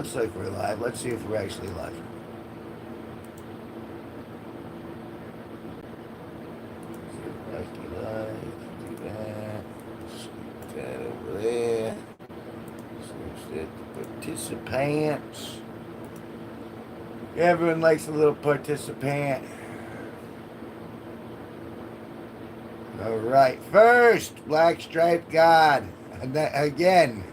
looks like we're live. Let's see if we're actually live. Do that. Scoot that over there. Switch that to participants. Everyone likes a little participant. All right. First, Black Stripe God. Again.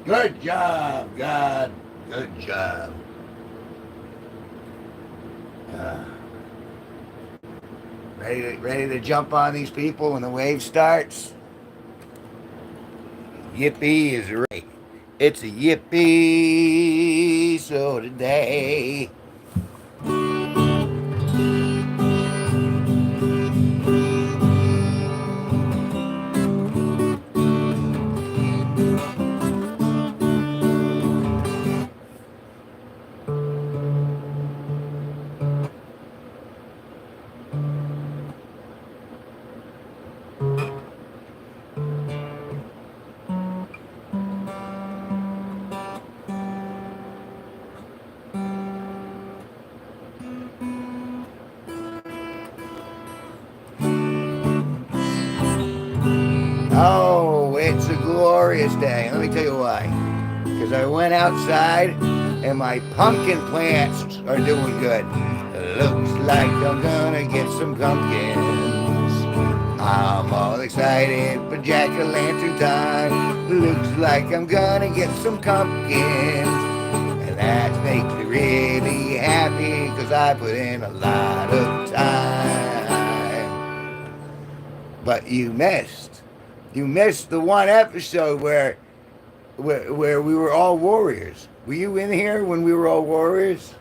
Good job, God. Good job. Ready to jump on these people when the wave starts? Yippee is right. It's a yippee so today. Oh, it's a glorious day. Let me tell you why. Because I went outside and my pumpkin plants are doing good. Looks like I'm gonna get some pumpkins. I'm all excited for jack-o'-lantern time. Looks like I'm gonna get some pumpkins. And that makes me really happy because I put in a lot of time. But you missed. You missed the one episode where we were all warriors. Were you in here when we were all warriors?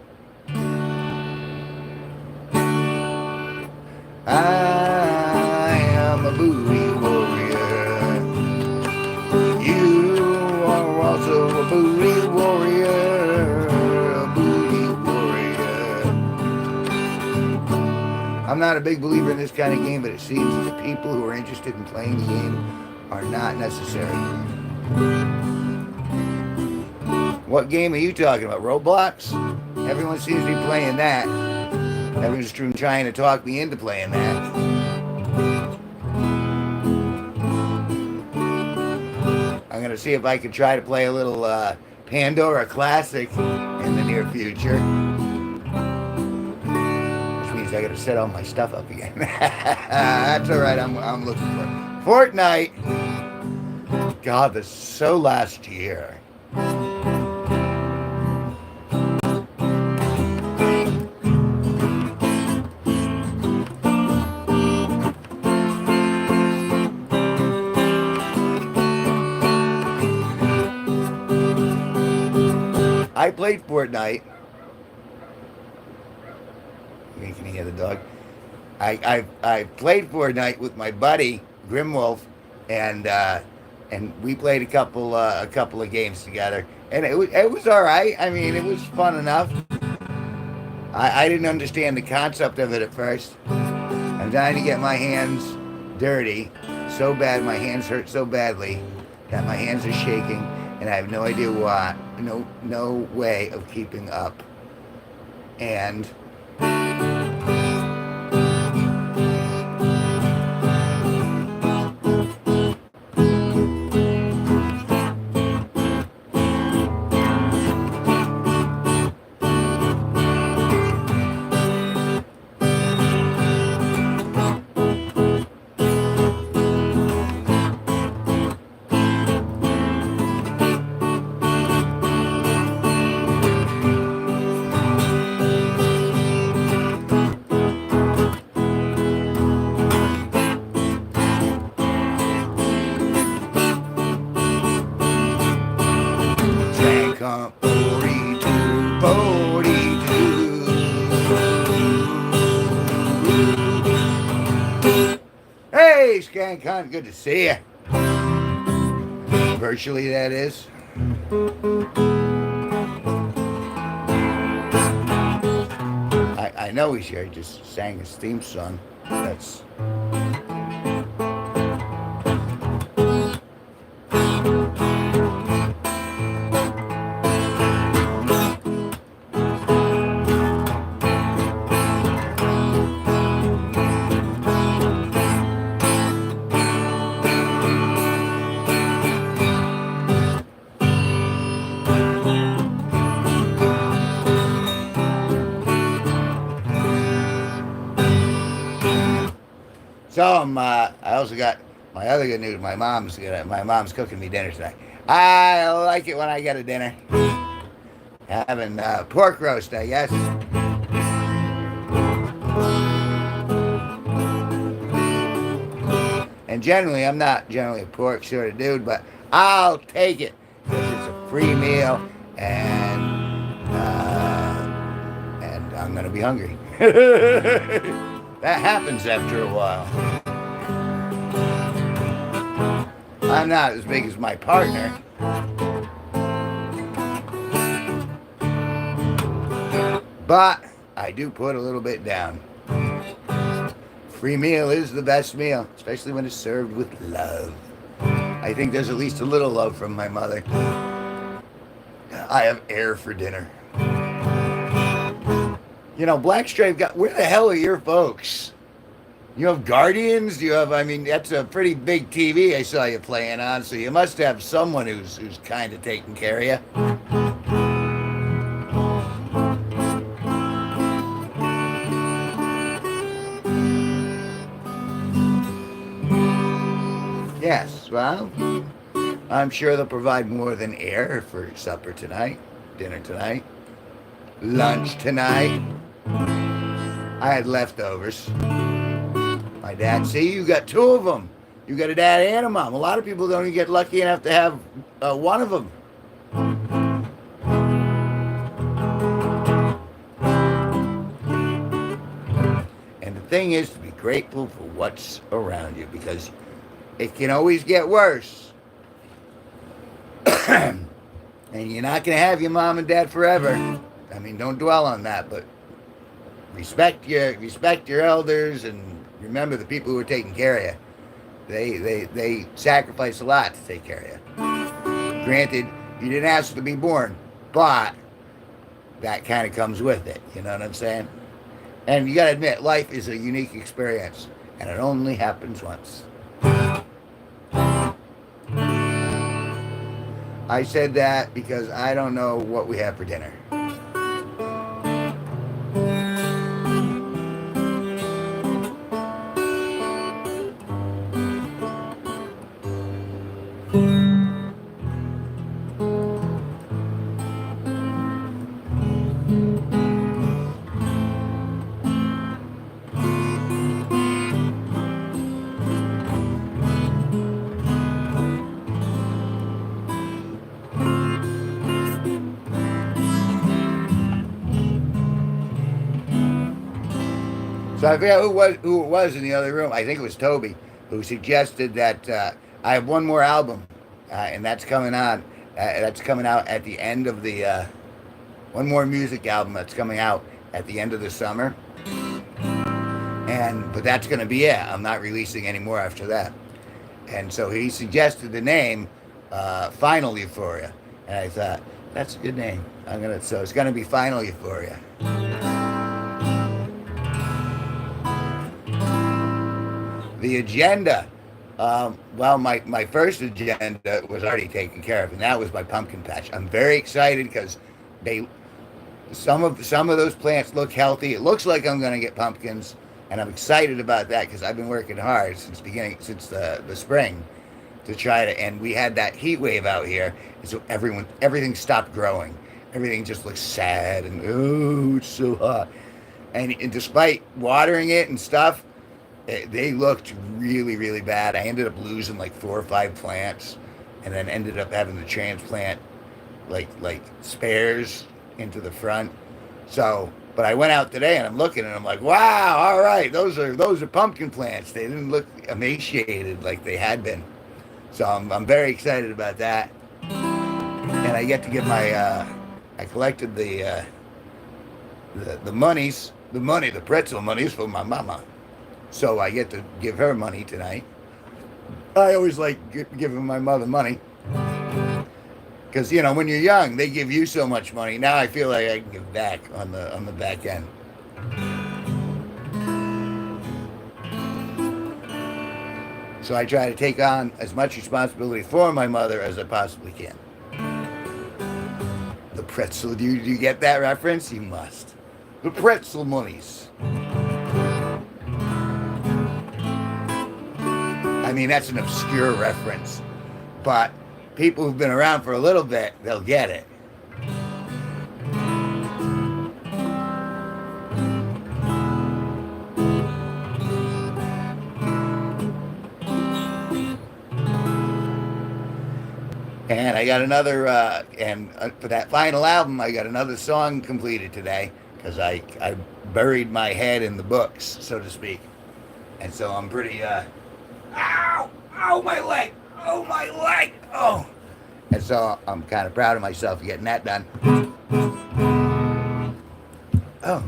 I am a booty warrior. You are also a booty warrior. A booty warrior. I'm not a big believer in this kind of game, but it seems that the people who are interested in playing the game are not necessary. What game are you talking about? Roblox? Everyone seems to be playing that. Everyone's trying to talk me into playing that. I'm going to see if I can try to play a little Pandora Classic in the near future. Which means I got to set all my stuff up again. That's all right. I'm looking for it. Fortnite. God, this is so last year. I played Fortnite. You can hear the dog. I played Fortnite with my buddy Grimwolf, and we played a couple of games together, and it was all right. I mean, it was fun enough. I didn't understand the concept of it at first. I'm trying to get my hands dirty so bad. My hands hurt so badly that my hands are shaking, and I have no idea why. No way of keeping up. And Come 42, 42. Hey, Skank Hunt, good to see you. Virtually, that is. I know he's here. He just sang his theme song. That's. So I also got my other good news. My mom's cooking me dinner tonight. I like it when I get a dinner. Having pork roast, I guess. And generally, I'm not generally a pork sort of dude, but I'll take it because it's a free meal, and I'm gonna be hungry. That happens after a while. I'm not as big as my partner, but I do put a little bit down. Free meal is the best meal, especially when it's served with love. I think there's at least a little love from my mother. I have air for dinner. You know, Blackstripe got. Where the hell are your folks? You have Guardians. You have. I mean, that's a pretty big TV I saw you playing on. So you must have someone who's kind of taking care of you. Yes. Well, I'm sure they'll provide more than air for supper tonight, dinner tonight, lunch tonight. I had leftovers. My dad. See, you got two of them. You got a dad and a mom. A lot of people don't even get lucky enough to have one of them. And the thing is to be grateful for what's around you because it can always get worse. And you're not going to have your mom and dad forever. I mean, don't dwell on that, but respect your elders and remember the people who are taking care of you. They sacrifice a lot to take care of you. Granted, you didn't ask to be born, but that kind of comes with it. You know what I'm saying? And you got to admit, life is a unique experience, and it only happens once. I said that because I don't know what we have for dinner. So I forget who it was in the other room. I think it was Toby who suggested that I have one more album, and that's coming on. That's coming out at the end of the one more music album that's coming out at the end of the summer. But that's going to be it. I'm not releasing any more after that. And so he suggested the name Final Euphoria, and I thought that's a good name. So it's going to be Final Euphoria. The agenda, well, my first agenda was already taken care of, and that was my pumpkin patch. I'm very excited because some of those plants look healthy. It looks like I'm going to get pumpkins, and I'm excited about that because I've been working hard since the spring to try to. And we had that heat wave out here, and so everything stopped growing. Everything just looks sad and oh, it's so hot. And despite watering it and stuff. They looked really, really bad. I ended up losing like 4 or 5 plants, and then ended up having to transplant like spares into the front. So, but I went out today and I'm looking and I'm like, wow, all right, those are pumpkin plants. They didn't look emaciated like they had been. So I'm very excited about that. And I get to get my I collected the pretzel monies for my mama. So I get to give her money tonight. I always like giving my mother money. Because, you know, when you're young, they give you so much money. Now I feel like I can give back on the back end. So I try to take on as much responsibility for my mother as I possibly can. The pretzel, do you get that reference? You must. The pretzel monies. I mean, that's an obscure reference, but people who've been around for a little bit, they'll get it. And I got another, for that final album, I got another song completed today because I buried my head in the books, so to speak. And so I'm pretty, ow, ow, my leg, oh, my leg, oh. And so I'm kind of proud of myself for getting that done. Oh.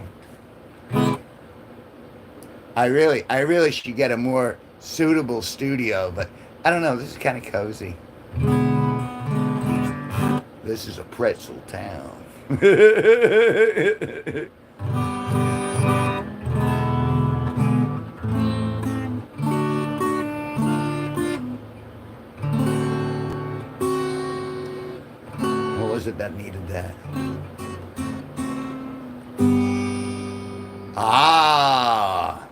I really should get a more suitable studio, but I don't know, this is kind of cozy. This is a pretzel town. What was it that needed that? Ah.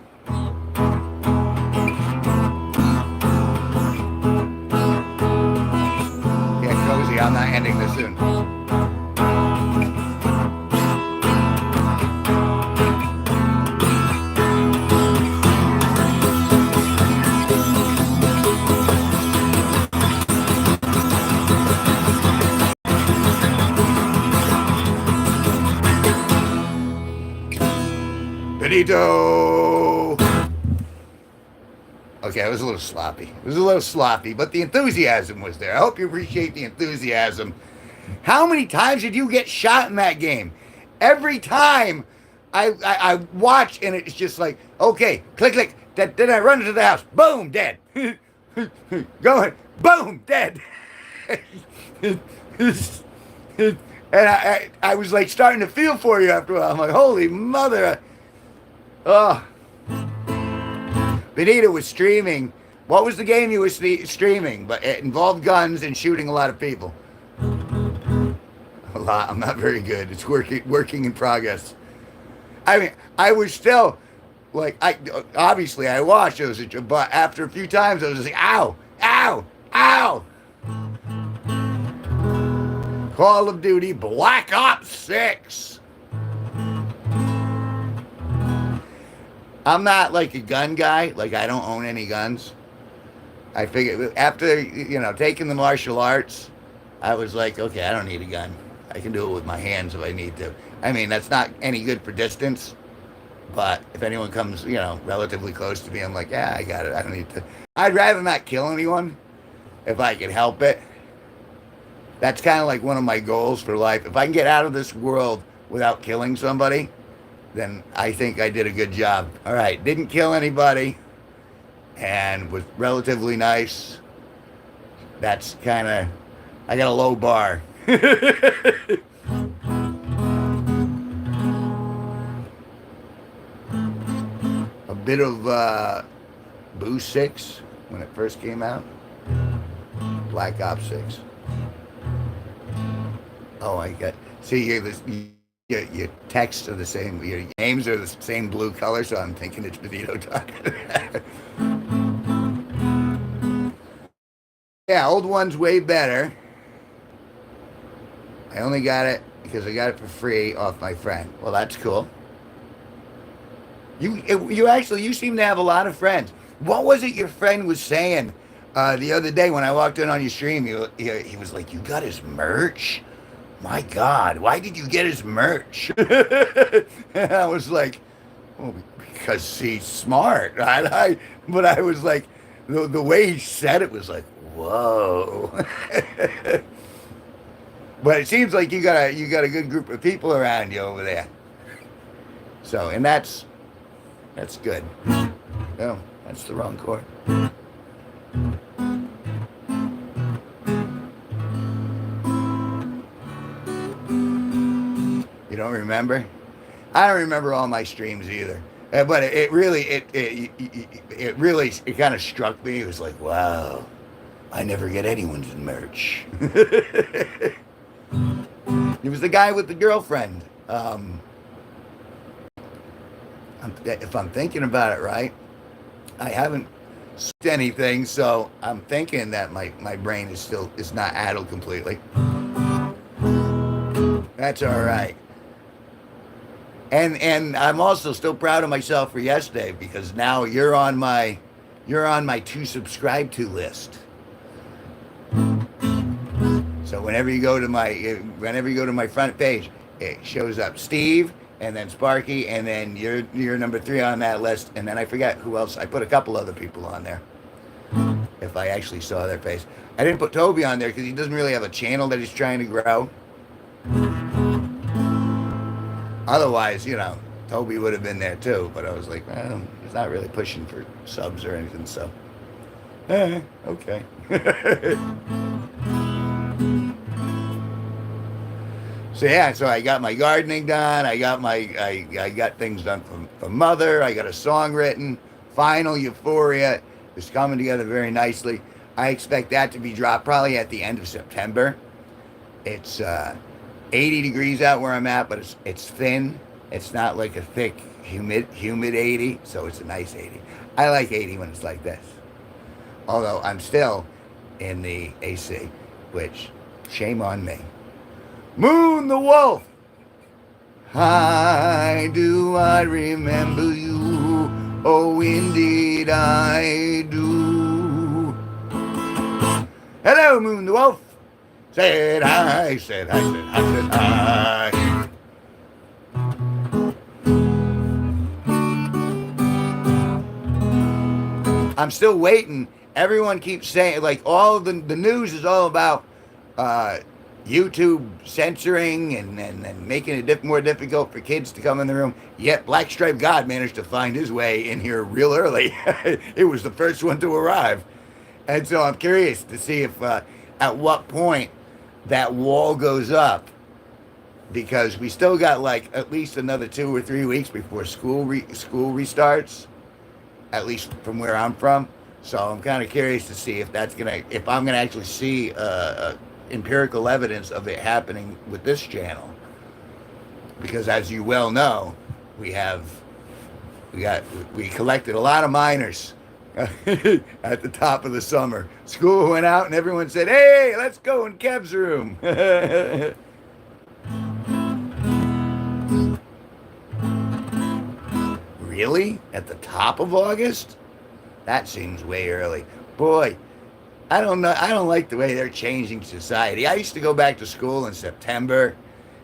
Get cozy, I'm not ending this soon. Benito. Okay, it was a little sloppy. It was a little sloppy, but the enthusiasm was there. I hope you appreciate the enthusiasm. How many times did you get shot in that game? Every time I watch, and it's just like, okay, click, click. Then I run into the house. Boom, dead. Going, boom, dead. And I was like starting to feel for you after a while. I'm like, holy mother. Oh. Benita was streaming. What was the game you were streaming? But it involved guns and shooting a lot of people. A lot. I'm not very good. It's working in progress. I mean, I was still like, obviously I watched those, but after a few times I was just like, ow, ow, ow. Call of Duty Black Ops 6. I'm not like a gun guy. Like, I don't own any guns. I figured after, taking the martial arts, I was like, okay, I don't need a gun. I can do it with my hands if I need to. I mean, that's not any good for distance. But if anyone comes, relatively close to me, I'm like, yeah, I got it. I don't need to. I'd rather not kill anyone if I can help it. That's kind of like one of my goals for life. If I can get out of this world without killing somebody, then I think I did a good job. All right, didn't kill anybody and was relatively nice. That's kind of, I got a low bar. A bit of Boo 6 when it first came out. Black Ops 6. Oh, I got, see, your texts are the same, your names are the same blue color, so I'm thinking it's Benito talking. Yeah, old one's way better. I only got it because I got it for free off my friend. Well, that's cool. You seem to have a lot of friends. What was it your friend was saying the other day when I walked in on your stream? He was like, you got his merch? My God, why did you get his merch? And I was like, well, because he's smart. But I was like, the way he said it was like, whoa. But it seems like you got a good group of people around you over there. So, and that's good. No, that's the wrong chord. You don't remember? I don't remember all my streams either. But it really kind of struck me. It was like, wow, I never get anyone's merch. He was the guy with the girlfriend. If I'm thinking about it right, I haven't anything. So I'm thinking that my brain is not addled completely. That's all right. And I'm also still proud of myself for yesterday because now you're on my to subscribe to list. So whenever you go to my front page, it shows up Steve and then Sparky and then you're number 3 on that list. And then I forget who else. I put a couple other people on there. If I actually saw their face, I didn't put Toby on there because he doesn't really have a channel that he's trying to grow. Otherwise, Toby would have been there too. But I was like, well, he's not really pushing for subs or anything. So, okay. So yeah, so I got my gardening done. I got things done for mother. I got a song written. Final Euphoria is coming together very nicely. I expect that to be dropped probably at the end of September. It's 80 degrees out where I'm at, but it's thin. It's not like a thick, humid 80, so it's a nice 80. I like 80 when it's like this. Although I'm still in the AC, which shame on me. Moon the Wolf. Hi, do I remember you? Oh, indeed I do. Hello, Moon the Wolf. Said I, said I, said I, said I. I'm still waiting. Everyone keeps saying, like, all of the news is all about YouTube censoring and making it more difficult for kids to come in the room. Yet Black Stripe God managed to find his way in here real early. It was the first one to arrive. And so I'm curious to see if at what point that wall goes up. Because we still got like at least another 2 or 3 weeks before school restarts. At least from where I'm from. So I'm kind of curious to see if I'm gonna actually see empirical evidence of it happening with this channel, because as you well know, we collected a lot of minors at the top of the summer. School went out and everyone said, "Hey, let's go in Kev's room." Really? At the top of August? That seems way early. Boy, I don't know. I don't like the way they're changing society. I used to go back to school in September,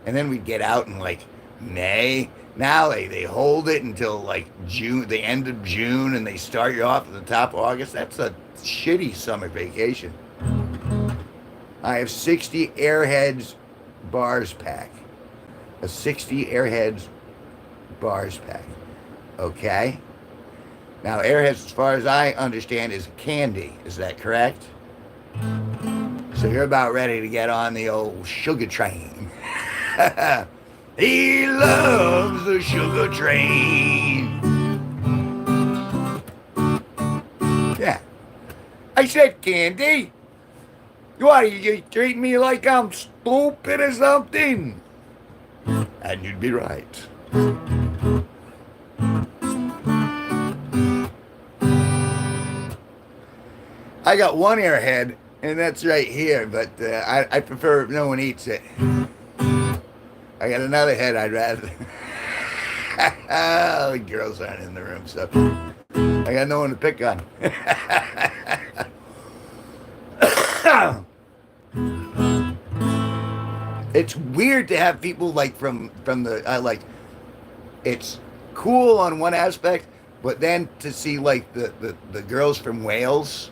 and then we'd get out in like May. Now they hold it until like June, the end of June, and they start you off at the top of August. That's a shitty summer vacation. I have 60 Airheads bars pack. A 60 Airheads bars pack. Okay? Now, Airheads, as far as I understand, is candy. Is that correct? So you're about ready to get on the old sugar train. He loves the sugar train. Yeah. I said candy. What, are you treating me like I'm stupid or something? And you'd be right. I got one airhead, and that's right here, but I prefer if no one eats it. I got another head I'd rather. Oh, the girls aren't in the room, so I got no one to pick on. It's weird to have people like from the it's cool on one aspect, but then to see like the girls from Wales,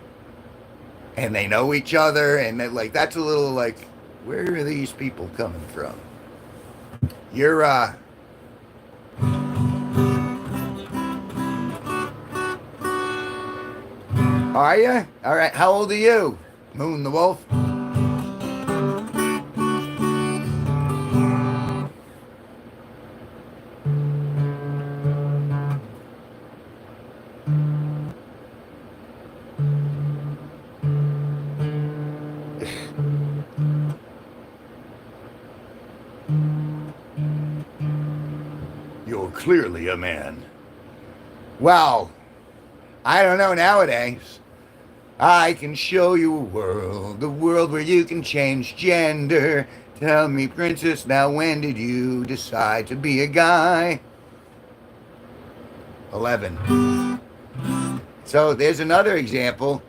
and they know each other, and like that's a little like, where are these people coming from? You're are you? All right. How old are you, Moon the Wolf? You're clearly a man. Well, I don't know nowadays. I can show you the world where you can change gender. Tell me, princess, now when did you decide to be a guy? 11. So there's another example.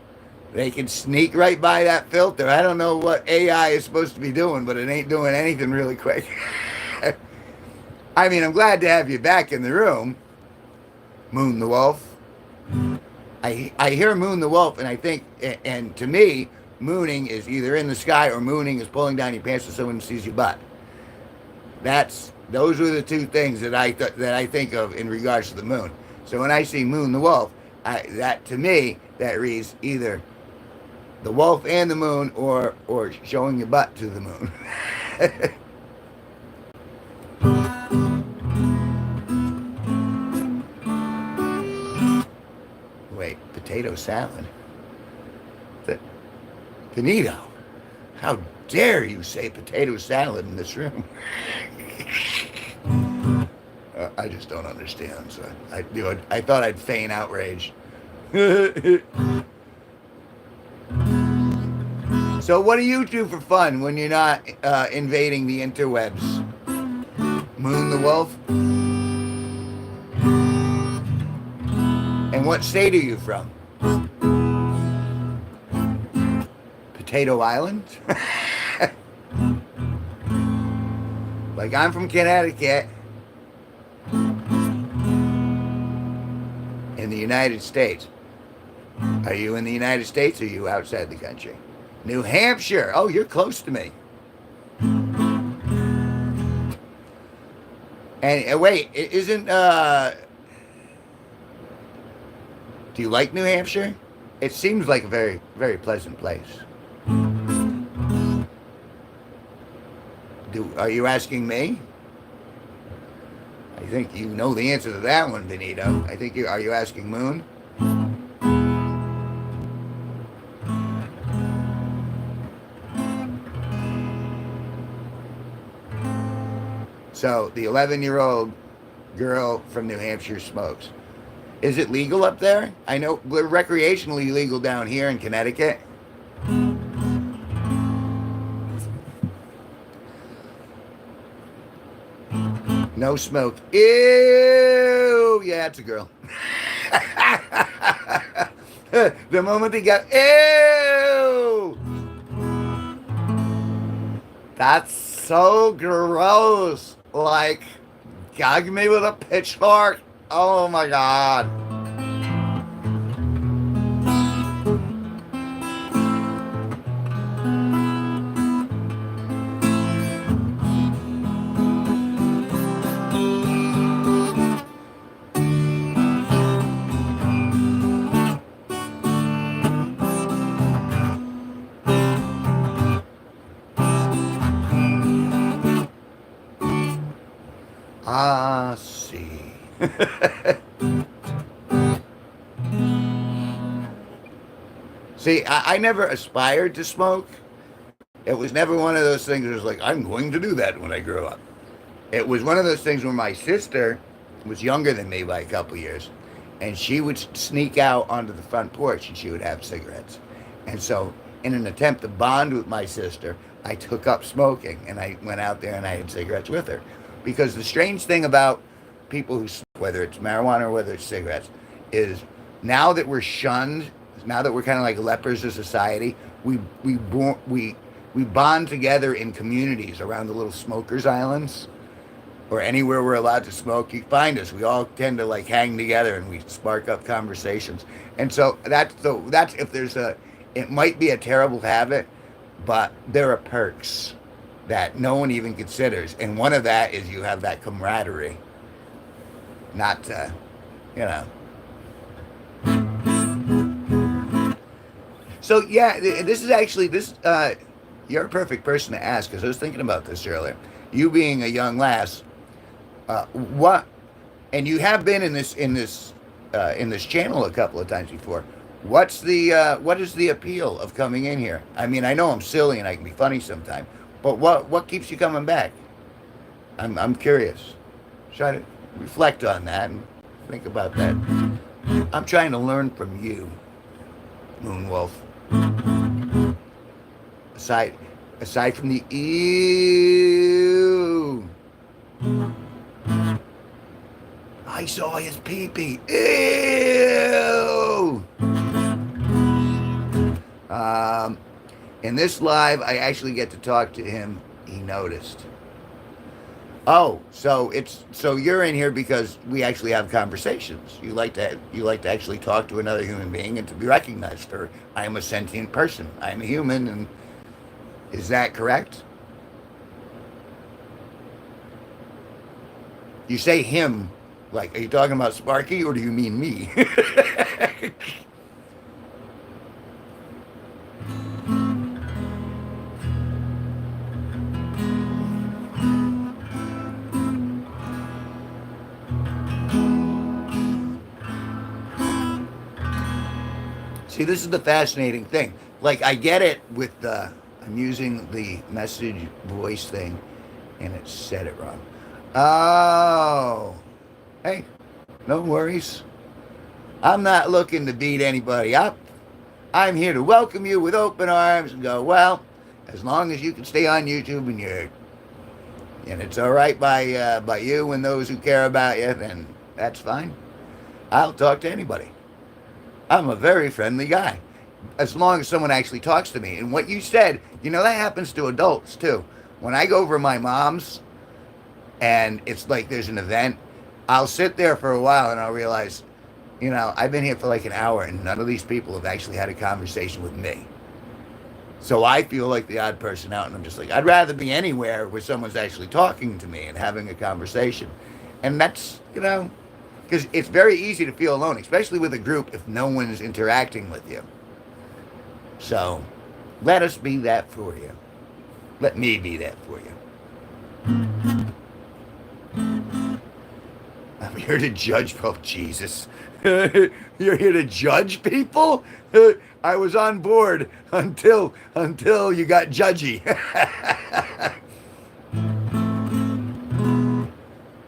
They can sneak right by that filter. I don't know what AI is supposed to be doing, but it ain't doing anything really quick. I mean, I'm glad to have you back in the room, Moon the Wolf. I hear Moon the Wolf, and I think, and to me, mooning is either in the sky or mooning is pulling down your pants so someone sees your butt. Those are the two things that I think of in regards to the moon. So when I see Moon the Wolf, to me that reads either the wolf and the moon or showing your butt to the moon. Wait, potato salad? Benito, how dare you say potato salad in this room? I just don't understand. So I thought I'd feign outrage. So what do you do for fun when you're not invading the interwebs? Moon the Wolf? And what state are you from? Potato Island? Like, I'm from Connecticut in the United States. Are you in the United States or are you outside the country? New Hampshire. Oh, you're close to me. And wait, isn't do you like New Hampshire? It seems like a very, very pleasant place. Are you asking me? I think you know the answer to that one, Benito. Are you asking Moon? So the 11-year-old girl from New Hampshire smokes. Is it legal up there? I know we're recreationally legal down here in Connecticut. No smoke. Ew! Yeah, it's a girl. The moment they got, ew! That's so gross. Like, gag me with a pitchfork. Oh my God. Ah, see. See, I never aspired to smoke. It was never one of those things that was like, I'm going to do that when I grow up. It was one of those things where my sister was younger than me by a couple years, and she would sneak out onto the front porch and she would have cigarettes. And so, in an attempt to bond with my sister, I took up smoking and I went out there and I had cigarettes with her. Because the strange thing about people who smoke, whether it's marijuana or whether it's cigarettes, is now that we're shunned, now that we're kind of like lepers of society, we bond together in communities around the little smokers islands or anywhere we're allowed to smoke. You find us. We all tend to like hang together and we spark up conversations. And so that's if there's it might be a terrible habit, but there are perks that no one even considers. And one of that is you have that camaraderie. Not, you know. So, yeah, this is actually, you're a perfect person to ask, because I was thinking about this earlier. You being a young lass, and you have been in this channel a couple of times before. What is the appeal of coming in here? I mean, I know I'm silly and I can be funny sometimes, but what keeps you coming back? I'm curious. Try to reflect on that. Think about that. I'm trying to learn from you, Moonwolf. Aside, aside from the ew, I saw his pee-pee. Ew. Um, in this live, I actually get to talk to him. He noticed. Oh, so you're in here because we actually have conversations. You like to actually talk to another human being and to be recognized for I am a sentient person. I am a human, and is that correct? You say him, like, are you talking about Sparky or do you mean me? See, this is the fascinating thing. Like, I get it with the, I'm using the message voice thing, and it said it wrong. Oh, hey, no worries. I'm not looking to beat anybody up. I'm here to welcome you with open arms and go, well, as long as you can stay on YouTube and it's all right by you and those who care about you, then that's fine. I'll talk to anybody. I'm a very friendly guy, as long as someone actually talks to me. And what you said, that happens to adults too. When I go over to my mom's and it's like there's an event, I'll sit there for a while and I'll realize, I've been here for like an hour and none of these people have actually had a conversation with me. So I feel like the odd person out, and I'm just like, I'd rather be anywhere where someone's actually talking to me and having a conversation. And that's, because it's very easy to feel alone, especially with a group if no one's interacting with you. So let us be that for you. Let me be that for you. I'm here to judge. Oh, Jesus. You're here to judge people? I was on board until you got judgy.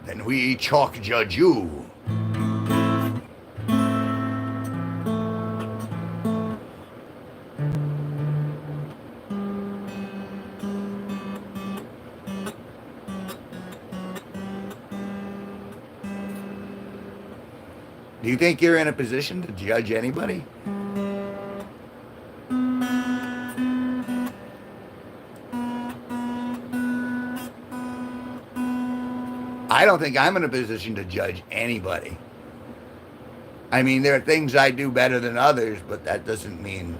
Then we chalk judge you. Do you think you're in a position to judge anybody? I don't think I'm in a position to judge anybody. I mean, there are things I do better than others, but that doesn't mean,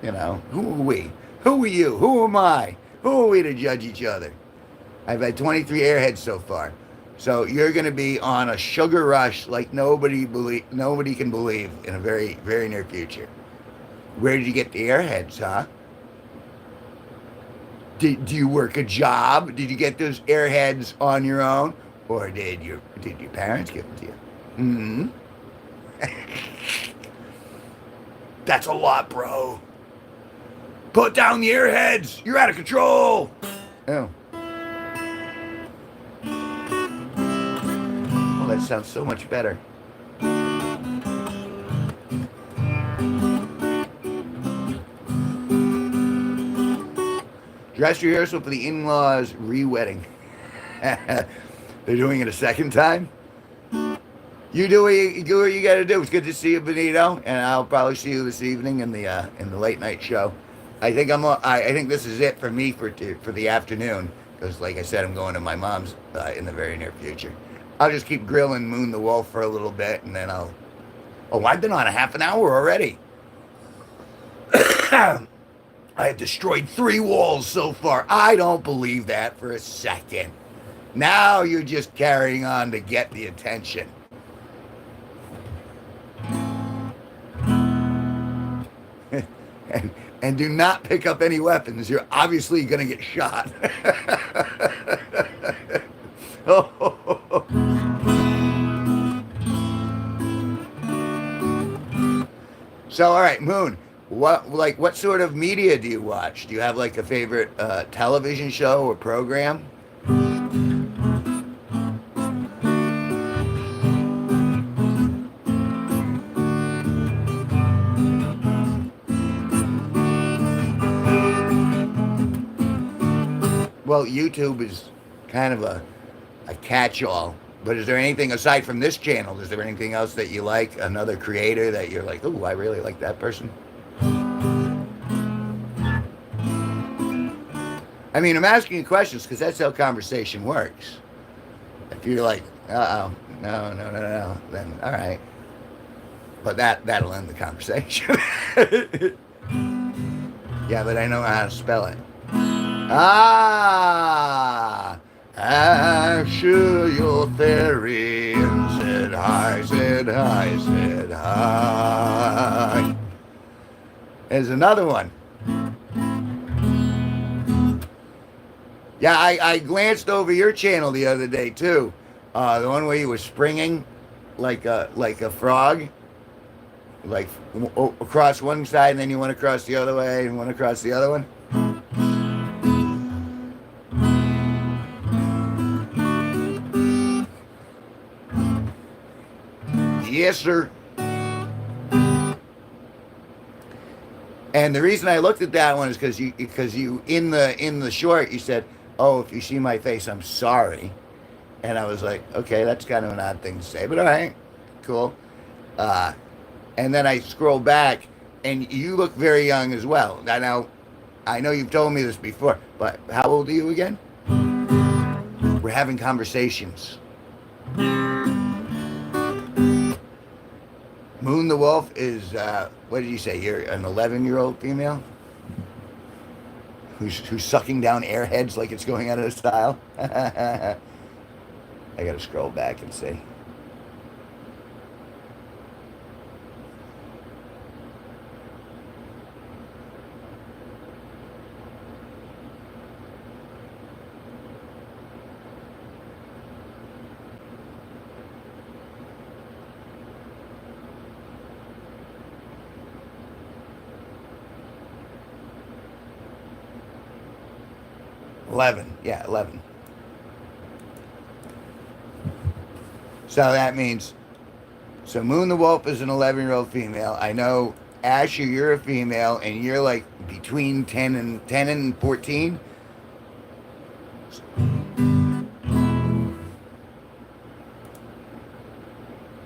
who are we? Who are you? Who am I? Who are we to judge each other? I've had 23 airheads so far. So you're going to be on a sugar rush like nobody can believe in a very, very near future. Where did you get the airheads, huh? Do you work a job? Did you get those airheads on your own? Or did your parents give them to you? Hmm. That's a lot, bro. Put down the airheads. You're out of control. Oh. Well, that sounds so much better. Dress rehearsal for the in-laws re-wedding. They're doing it a second time. You do what you got to do. It's good to see you, Benito, and I'll probably see you this evening in the late night show. I think this is it for me for the afternoon because, like I said, I'm going to my mom's in the very near future. I'll just keep grilling Moon the Wolf for a little bit, and then I'll. Oh, I've been on a half an hour already. I have destroyed 3 walls so far. I don't believe that for a second. Now you're just carrying on to get the attention. And do not pick up any weapons. You're obviously going to get shot. So, all right, Moon. What sort of media do you watch? Do you have like a favorite television show or program? Well, YouTube is kind of a catch-all. But is there anything aside from this channel? Is there anything else that you like? Another creator that you're like, oh, I really like that person? I mean, I'm asking you questions because that's how conversation works. If you're like, uh-oh, no, then all right. But that'll end the conversation. Yeah, but I know how to spell it. Ah, Asher, your Therian said hi, said hi, said hi. There's another one. Yeah, I glanced over your channel the other day too. The one where you were springing like a frog, like across one side and then you went across the other way and went across the other one. Yes, sir. And the reason I looked at that one is because you in the short you said, "Oh, if you see my face, I'm sorry," and I was like, "Okay, that's kind of an odd thing to say, but all right, cool." And then I scroll back, and you look very young as well. I know you've told me this before, but how old are you again? We're having conversations. Moon the Wolf is, what did you say? You're an 11-year-old female? Who's sucking down airheads like it's going out of style? I gotta scroll back and see. Yeah, 11. So that means, so Moon the Wolf is an 11-year-old female. I know, Asher, you're a female, and you're like between 10 and 14.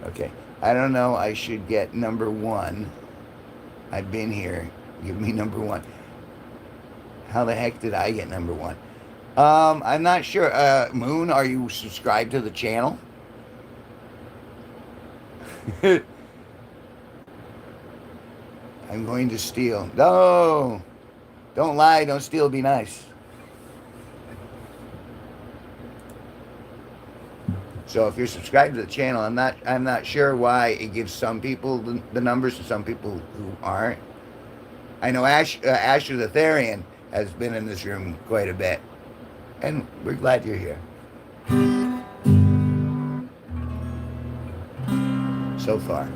Okay, I don't know. I should get number one. I've been here. Give me number one. How the heck did I get number one? I'm not sure. Moon, are you subscribed to the channel? I'm going to steal. No! Don't lie, don't steal, be nice. So if you're subscribed to the channel, I'm not sure why it gives some people the numbers and some people who aren't. I know Asher the Therian has been in this room quite a bit. And we're glad you're here. So far.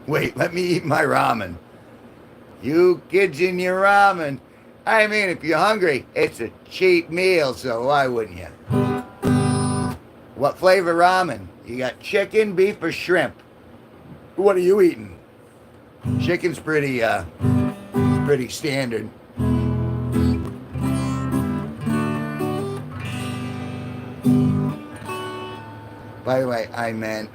Wait, let me eat my ramen. You kids in your ramen. I mean, if you're hungry, it's a cheap meal, so why wouldn't you? What flavor ramen? You got chicken, beef, or shrimp? What are you eating? Chicken's pretty standard. By the way, I meant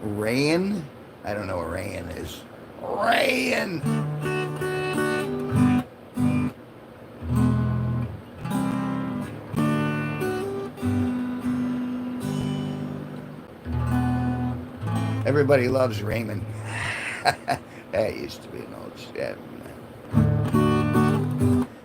rain. I don't know what rain is. Rain. Everybody loves Raymond. That used to be an old step.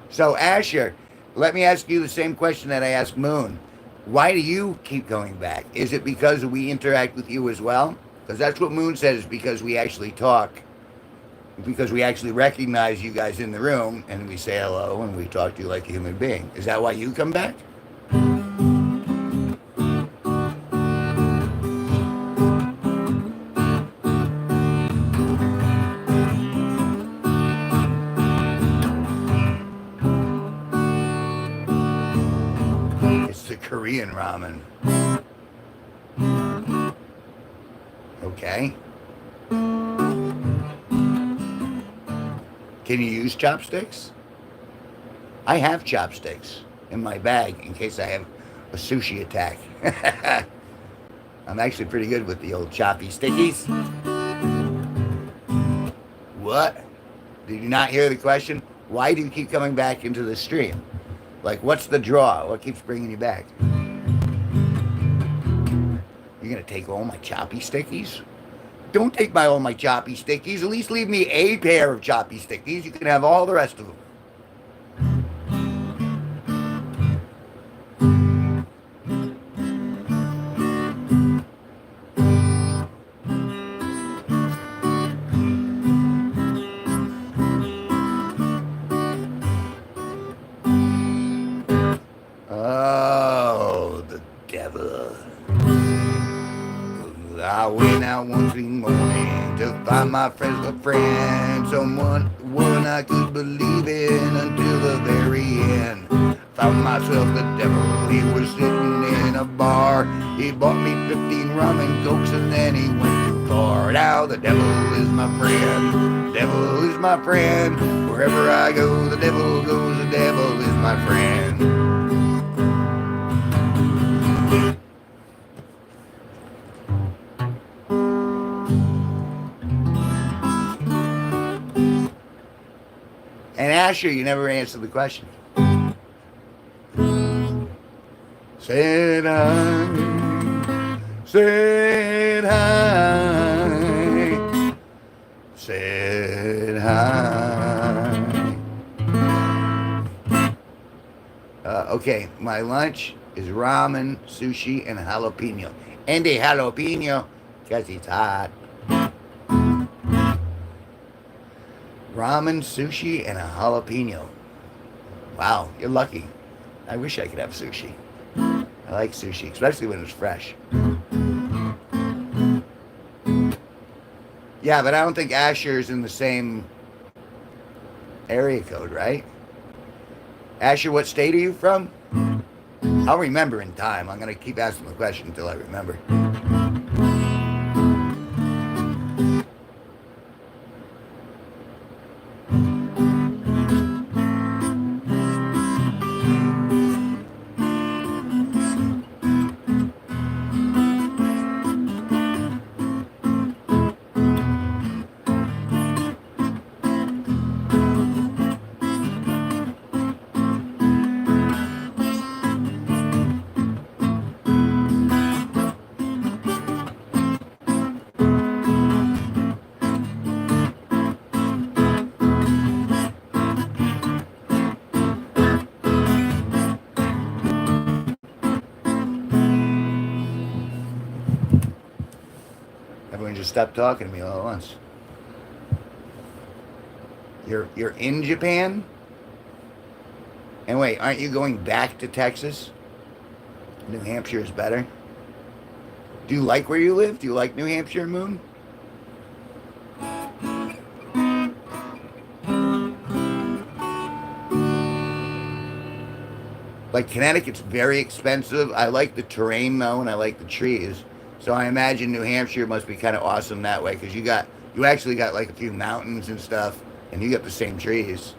So Asher, let me ask you the same question that I asked Moon. Why do you keep going back? Is it because we interact with you as well? Because that's what Moon says, because we actually talk. Because we actually recognize you guys in the room, and we say hello, and we talk to you like a human being. Is that why you come back? ramen. Okay. Can you use chopsticks? I have chopsticks in my bag in case I have a sushi attack. I'm actually pretty good with the old choppy stickies. What? Did you not hear the question? Why do you keep coming back into the stream? Like, what's the draw? What keeps bringing you back? You're going to take all my choppy stickies? Don't take all my choppy stickies. At least leave me a pair of choppy stickies. You can have all the rest of them. Oh, the devil. I went out one spring morning to find my friend's a friend, someone I could believe in until the very end. Found myself the devil, he was sitting in a bar. He bought me 15 rum and cokes and then he went too far. Now the devil is my friend, devil is my friend. Wherever I go, the devil goes, the devil is my friend. And Asher, you never answered the question. Said I, said hi, said hi. Okay, my lunch is ramen, sushi, and jalapeno. And a jalapeno, because it's hot. Ramen, sushi, and a jalapeno. Wow, you're lucky. I wish I could have sushi. I like sushi, especially when it's fresh. Yeah, but I don't think Asher's in the same area code, right? Asher, what state are you from? I'll remember in time. I'm going to keep asking the question until I remember. Everyone just stopped talking to me all at once. You're in Japan? And wait, aren't you going back to Texas? New Hampshire is better. Do you like where you live? Do you like New Hampshire, Moon? Like Connecticut's very expensive. I like the terrain though, and I like the trees. So I imagine New Hampshire must be kind of awesome that way because you actually got like a few mountains and stuff, and you got the same trees.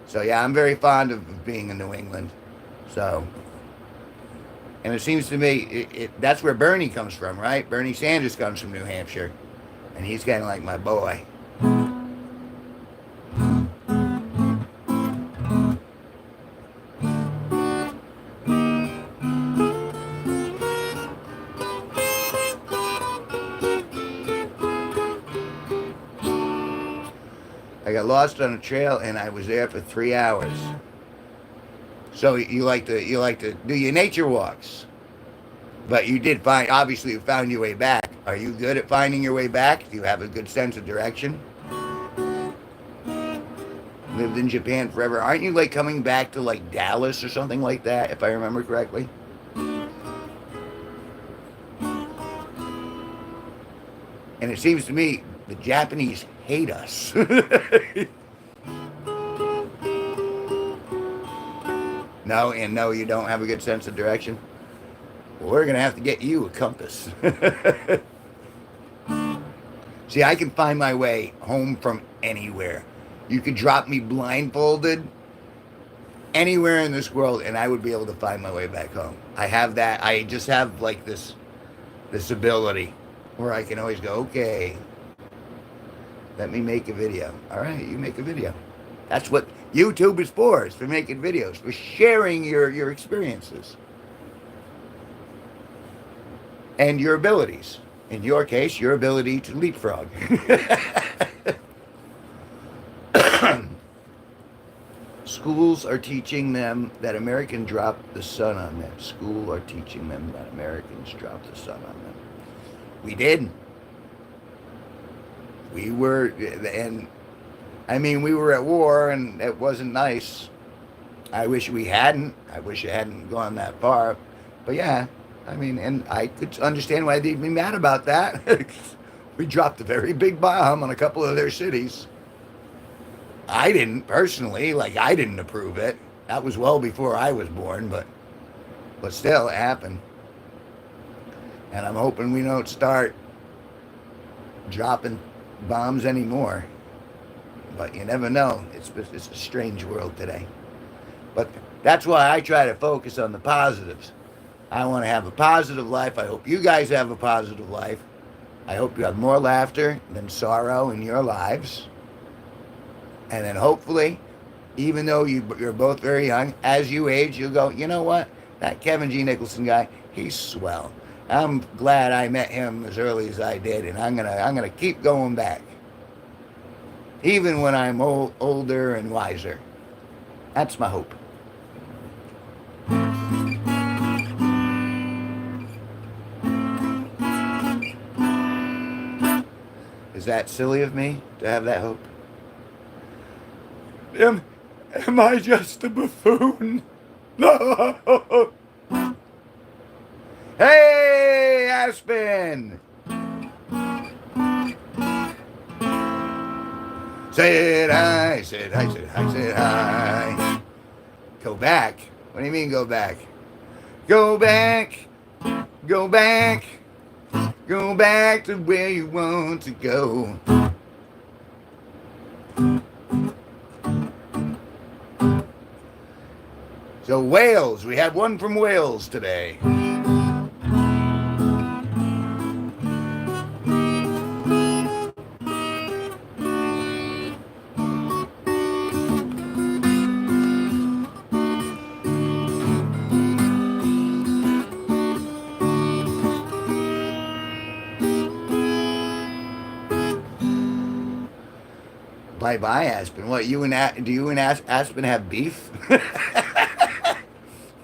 So yeah, I'm very fond of being in New England. So, and it seems to me that's where Bernie comes from, right? Bernie Sanders comes from New Hampshire, and he's kind of like my boy. I got lost on a trail and I was there for 3 hours. So you like to do your nature walks, but you did obviously you found your way back. Are you good at finding your way back? Do you have a good sense of direction? Lived in Japan forever. Aren't you like coming back to like Dallas or something like that, if I remember correctly? And it seems to me the Japanese hate us. No, and no, you don't have a good sense of direction. Well, we're gonna have to get you a compass. See, I can find my way home from anywhere. You could drop me blindfolded anywhere in this world, and I would be able to find my way back home. I have that. I just have like this ability where I can always go, okay, let me make a video. All right, you make a video. That's what YouTube is for. It's for making videos, for sharing your experiences and your abilities. In your case, your ability to leapfrog. Schools are teaching them that Americans dropped the sun on them. Schools are teaching them that Americans dropped the sun on them. We did. We were, and I mean, we were at war, and it wasn't nice. I wish we hadn't. I wish it hadn't gone that far. But yeah, I mean, and I could understand why they'd be mad about that. We dropped a very big bomb on a couple of their cities. I didn't personally, like I didn't approve it. That was well before I was born, but still, it happened. And I'm hoping we don't start dropping bombs anymore. But you never know. It's a strange world today. But that's why I try to focus on the positives. I want to have a positive life. I hope you guys have a positive life. I hope you have more laughter than sorrow in your lives. And then hopefully, even though you're both very young, as you age, you'll go, you know what? That Kevin G Nicholson guy, he's swell. I'm glad I met him as early as I did, and I'm gonna keep going back, even when I'm older and wiser. That's my hope. Is that silly of me to have that hope? Am I just a buffoon? No. Hey, Aspen! Said hi, said hi, said hi, said hi. Go back? What do you mean go back? Go back, go back, go back to where you want to go. So Wales, we had one from Wales today. Bye, Aspen. What, do you and Aspen have beef?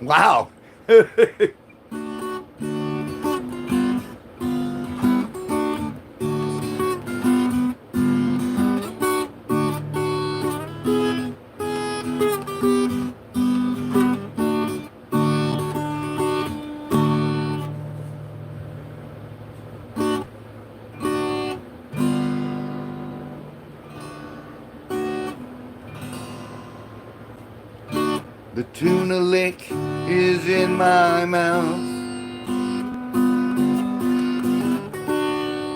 Wow. The tuna lick is in my mouth.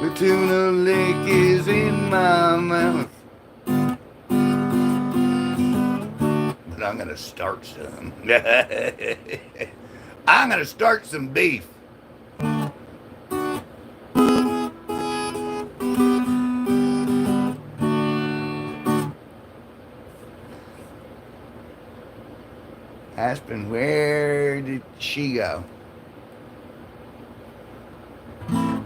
The tuna lick is in my mouth. But I'm gonna start some. I'm gonna start some beef. Aspen, where did she go? I'm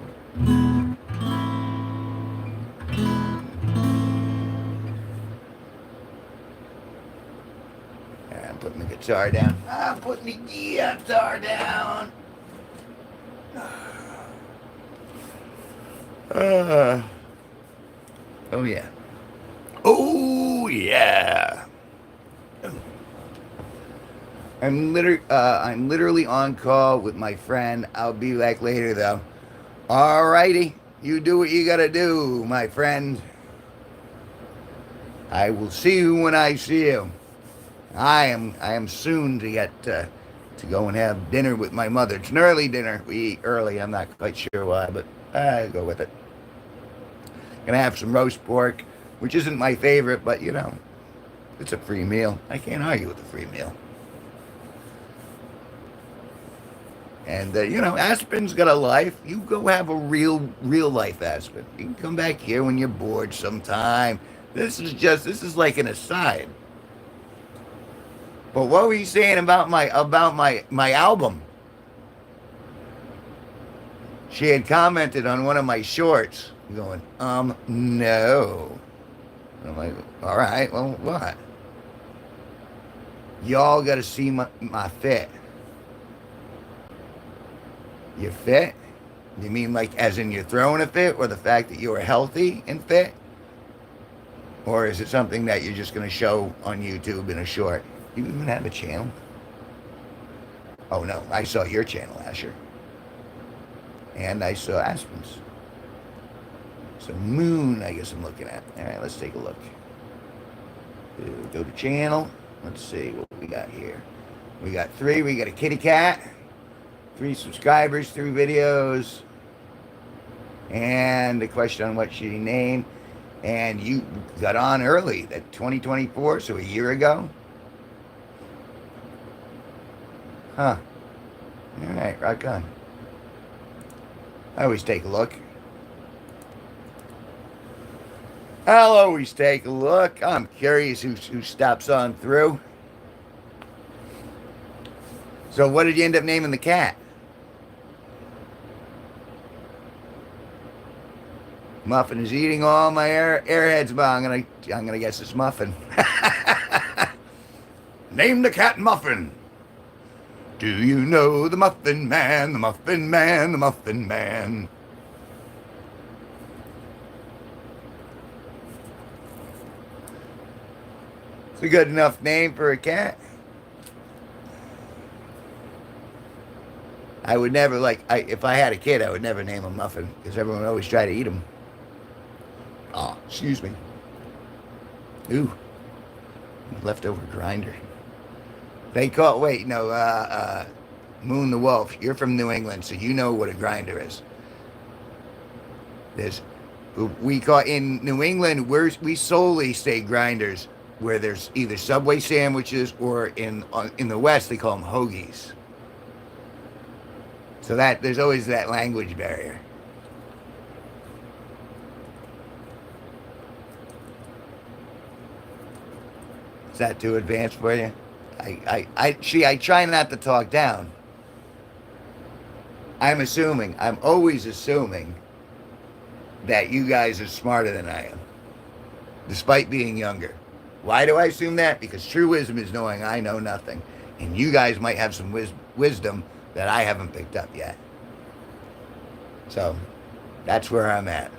putting the guitar down. I'm putting the guitar down. Oh yeah. Oh yeah. I'm literally on call with my friend. I'll be back later though. Alrighty, you do what you gotta do, my friend. I will see you when I see you. I am soon to get to go and have dinner with my mother. It's an early dinner. We eat early. I'm not quite sure why, but I go with it. Gonna have some roast pork, which isn't my favorite, but it's a free meal. I can't argue with a free meal. And Aspen's got a life. You go have a real life, Aspen. You can come back here when you're bored sometime. This is like an aside. But what were you saying about my album? She had commented on one of my shorts, going, no. And I'm like, all right, well, what? Y'all got to see my fit. Your fit? You mean like as in you're throwing a fit, or the fact that you are healthy and fit? Or is it something that you're just going to show on YouTube in a short? You even have a channel? Oh no, I saw your channel, Asher. And I saw Aspen's. So Moon, I guess I'm looking at. All right, let's take a look. Go to channel. Let's see what we got here. We got 3. We got a kitty cat. 3 subscribers, 3 videos. And the question on what should he name. And you got on early, that 2024, so a year ago. Huh. All right, rock on. I always take a look. I'll always take a look. I'm curious who stops on through. So what did you end up naming the cat? Muffin is eating all my airheads, but I'm gonna guess it's Muffin. Name the cat Muffin. Do you know the Muffin Man, the Muffin Man, the Muffin Man? It's a good enough name for a cat. I would never if I had a kid, I would never name him Muffin because everyone would always try to eat him. Oh, excuse me. Ooh, leftover grinder. They call Moon the Wolf. You're from New England, so you know what a grinder is. In New England, we solely say grinders where there's either Subway sandwiches or in the West they call them hoagies. So that there's always that language barrier. Is that too advanced for you? I try not to talk down. I'm always assuming that you guys are smarter than I am, despite being younger. Why do I assume that? Because true wisdom is knowing I know nothing. And you guys might have some wisdom that I haven't picked up yet. So, that's where I'm at.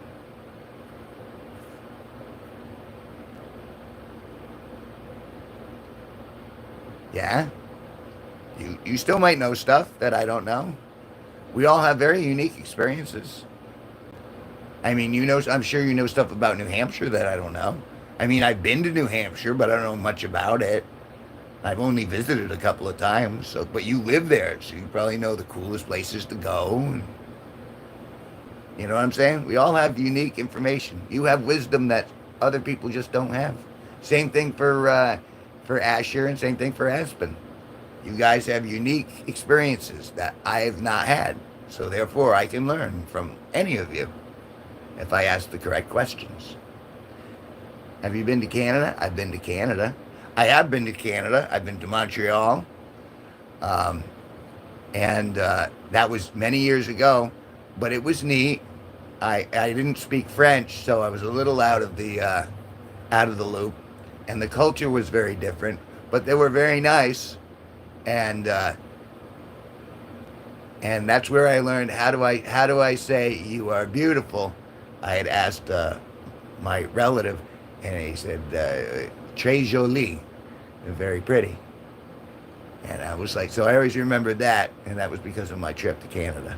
Yeah? You still might know stuff that I don't know. We all have very unique experiences. I mean, I'm sure you know stuff about New Hampshire that I don't know. I mean, I've been to New Hampshire, but I don't know much about it. I've only visited a couple of times, but you live there, so you probably know the coolest places to go. You know what I'm saying? We all have unique information. You have wisdom that other people just don't have. Same thing for Asher, and same thing for Aspen. You guys have unique experiences that I have not had, so therefore I can learn from any of you if I ask the correct questions. Have you been to Canada? I've been to Canada. I have been to Canada. I've been to Montreal. And that was many years ago, but it was neat. I didn't speak French, so I was a little out of the loop, and the culture was very different, but they were very nice, and that's where I learned how do I say you are beautiful. I had asked my relative, and he said très jolie, very pretty. And I was like, so I always remembered that, and that was because of my trip to Canada.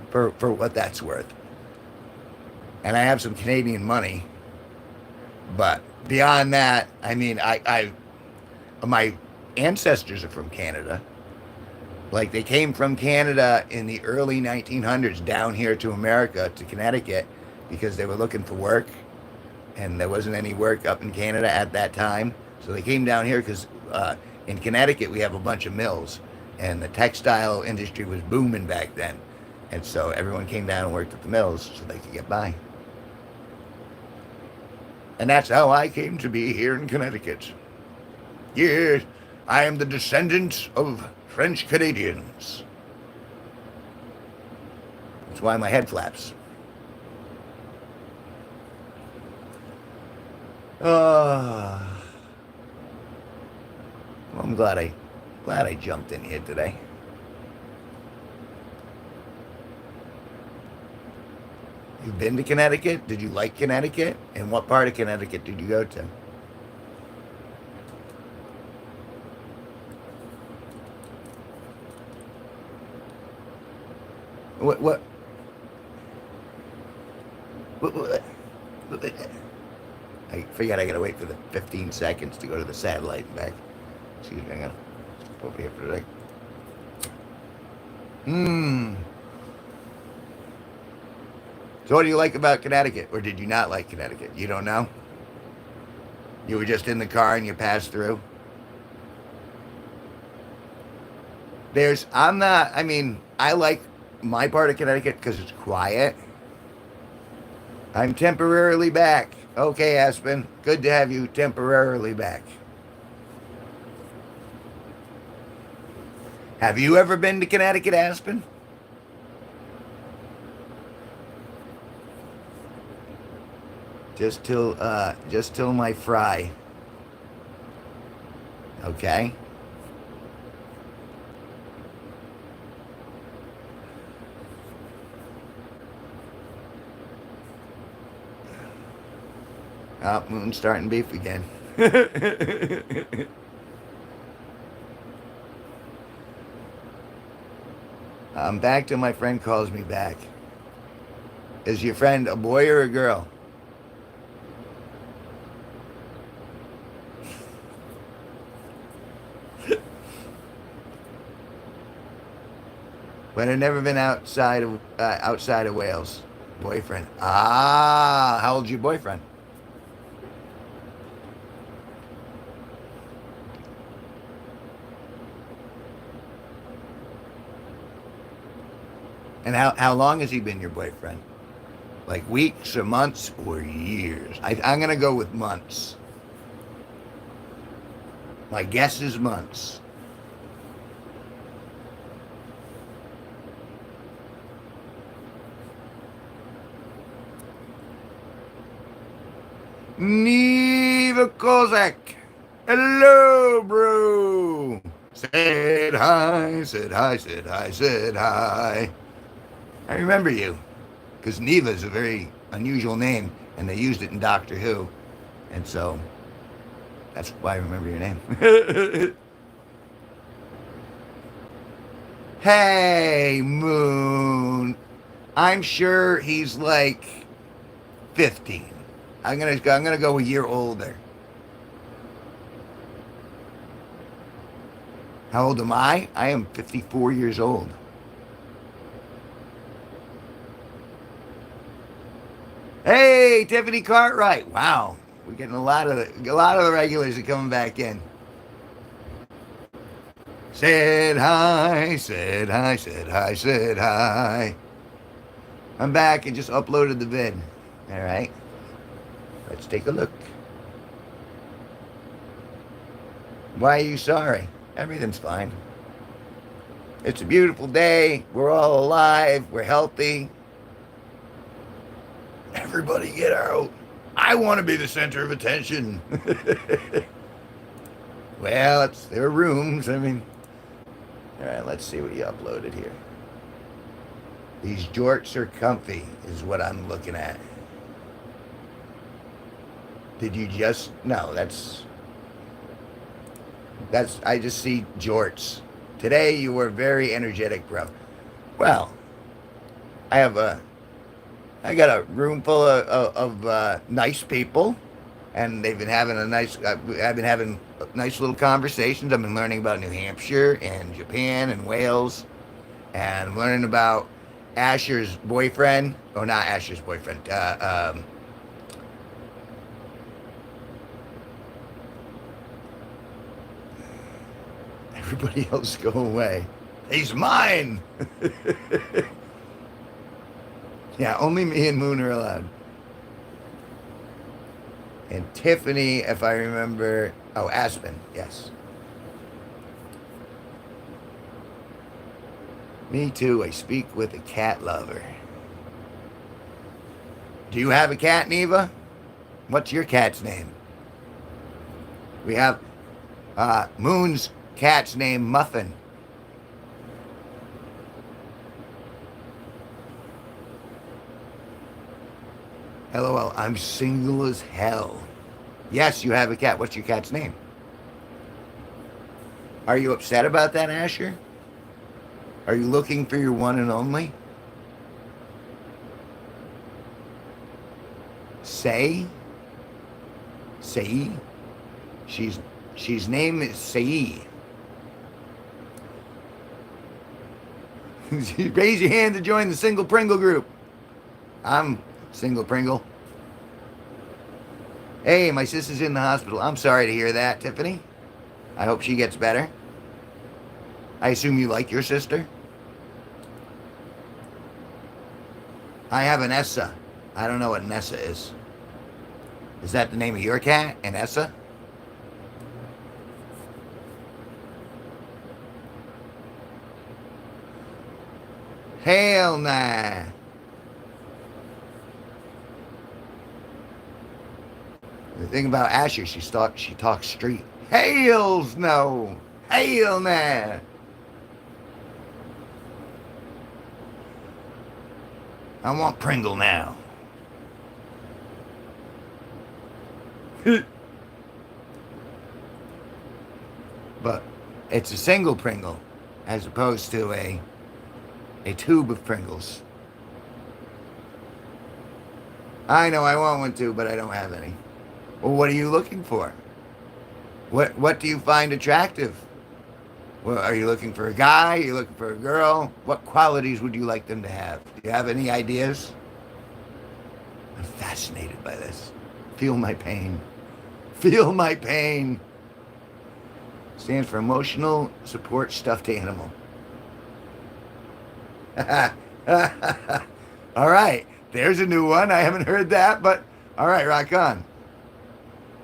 For what that's worth. And I have some Canadian money, but beyond that, I mean, my ancestors are from Canada. Like they came from Canada in the early 1900s down here to America, to Connecticut, because they were looking for work, and there wasn't any work up in Canada at that time. So they came down here because in Connecticut we have a bunch of mills, and the textile industry was booming back then, and so everyone came down and worked at the mills so they could get by. And that's how I came to be here in Connecticut. Yes, I am the descendant of French Canadians. That's why my head flaps. Uh, well, I'm glad I jumped in here today. You've been to Connecticut? Did you like Connecticut? And what part of Connecticut did you go to? What what I forget I gotta wait for the 15 seconds to go to the satellite and back. Excuse me, I gotta step over here for a sec. Hmm. So what do you like about Connecticut? Or did you not like Connecticut? You don't know? You were just in the car and you passed through? I'm not, I mean, I like my part of Connecticut because it's quiet. I'm temporarily back. Okay, Aspen. Good to have you temporarily back. Have you ever been to Connecticut, Aspen? Just till my fry. Okay. Oh, moon's starting beef again. I'm back till my friend calls me back. Is your friend a boy or a girl? But I've never been outside of Wales. Boyfriend. Ah, how old's your boyfriend? And how long has he been your boyfriend? Like weeks or months or years? I'm gonna go with months. My guess is months. Neva Kozak. Hello, bro. Said hi, said hi, said hi, said hi. I remember you because Neva is a very unusual name, and they used it in Doctor Who, and so that's why I remember your name. Hey, Moon. I'm sure he's like 15. I'm gonna go a year older. How old am I? I am 54 years old. Hey, Tiffany Cartwright. Wow, we're getting a lot of the regulars are coming back in. Said hi, said hi, said hi, said hi. I'm back and just uploaded the vid. All right, let's take a look. Why are you sorry? Everything's fine. It's a beautiful day. We're all alive. We're healthy. Everybody get out. I want to be the center of attention. Well, there are rooms. I mean, all right, let's see what you uploaded here. These jorts are comfy, is what I'm looking at. Did you just? No, I just see jorts. Today you were very energetic, bro. Well, I got a room full of nice people, and they've been having a nice. I've been having nice little conversations. I've been learning about New Hampshire and Japan and Wales, and I'm learning about Asher's boyfriend. Oh, not Asher's boyfriend. Everybody else go away. He's mine. Yeah, only me and Moon are allowed. And Tiffany, if I remember. Oh, Aspen. Yes. Me too. I speak with a cat lover. Do you have a cat, Neva? What's your cat's name? We have Moon's cat's name, Muffin. LOL, I'm single as hell. Yes, you have a cat. What's your cat's name? Are you upset about that, Asher? Are you looking for your one and only? Say? Say? She's name is Say. Raise your hand to join the Single Pringle group. I'm Single Pringle. Hey, my sister's in the hospital. I'm sorry to hear that, Tiffany. I hope she gets better. I assume you like your sister? I have an Essa. I don't know what Nessa is. Is that the name of your cat, an Essa? Hell nah. The thing about Asher, she talks straight. Hells no. Hell nah. I want Pringle now. But it's a single Pringle as opposed to a tube of Pringles. I know I want one too, but I don't have any. Well, what are you looking for? What do you find attractive? Well, are you looking for a guy? Are you looking for a girl? What qualities would you like them to have? Do you have any ideas? I'm fascinated by this. Feel my pain. Feel my pain. Stands for emotional support stuffed animal. All right. There's a new one. I haven't heard that, but all right, rock on.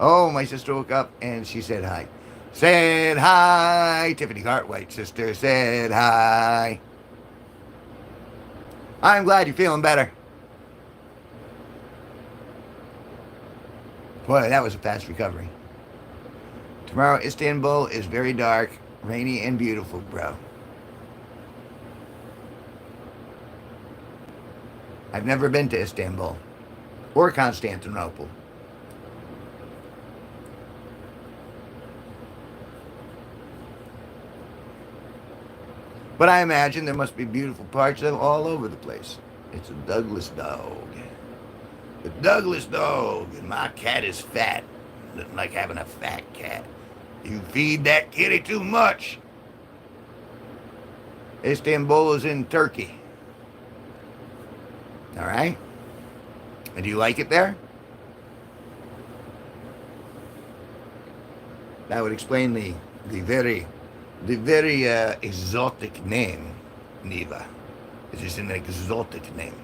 Oh, my sister woke up and she said hi. Said hi. Tiffany Cartwright, sister, said hi. I'm glad you're feeling better. Boy, that was a fast recovery. Tomorrow, Istanbul is very dark, rainy, and beautiful, bro. I've never been to Istanbul or Constantinople. But I imagine there must be beautiful parts of all over the place. It's a Douglas dog. The Douglas dog. And my cat is fat. Nothing like having a fat cat. You feed that kitty too much. Istanbul is in Turkey. All right? And do you like it there? That would explain the very exotic name, Neva. It is an exotic name.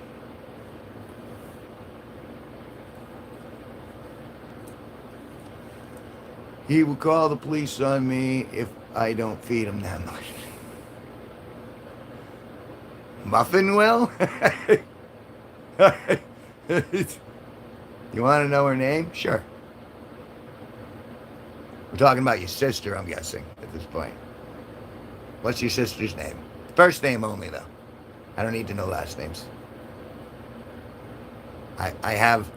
He will call the police on me if I don't feed him that much. Muffin will? You want to know her name? Sure. We're talking about your sister, I'm guessing, at this point. What's your sister's name? First name only, though. I don't need to know last names. I have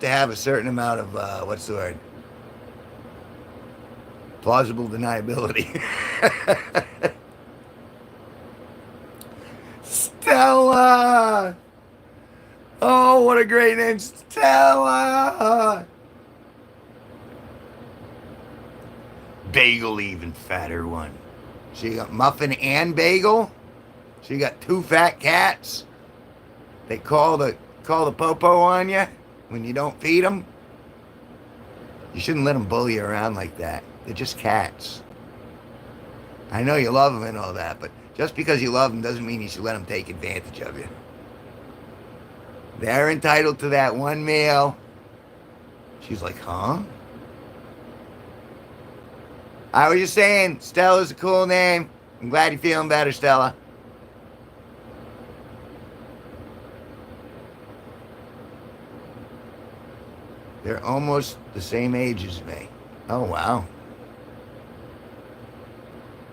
to have a certain amount of, what's the word? Plausible deniability. Stella! Oh, what a great name, Stella! Bagel, even fatter one. So you got Muffin and Bagel. So you got two fat cats. They call the popo on you when you don't feed them. You shouldn't let them bully you around like that. They're just cats. I know you love them and all that, but just because you love them doesn't mean you should let them take advantage of you. They're entitled to that one meal. She's like, huh? I was just saying, Stella's a cool name. I'm glad you're feeling better, Stella. They're almost the same age as me. Oh, wow.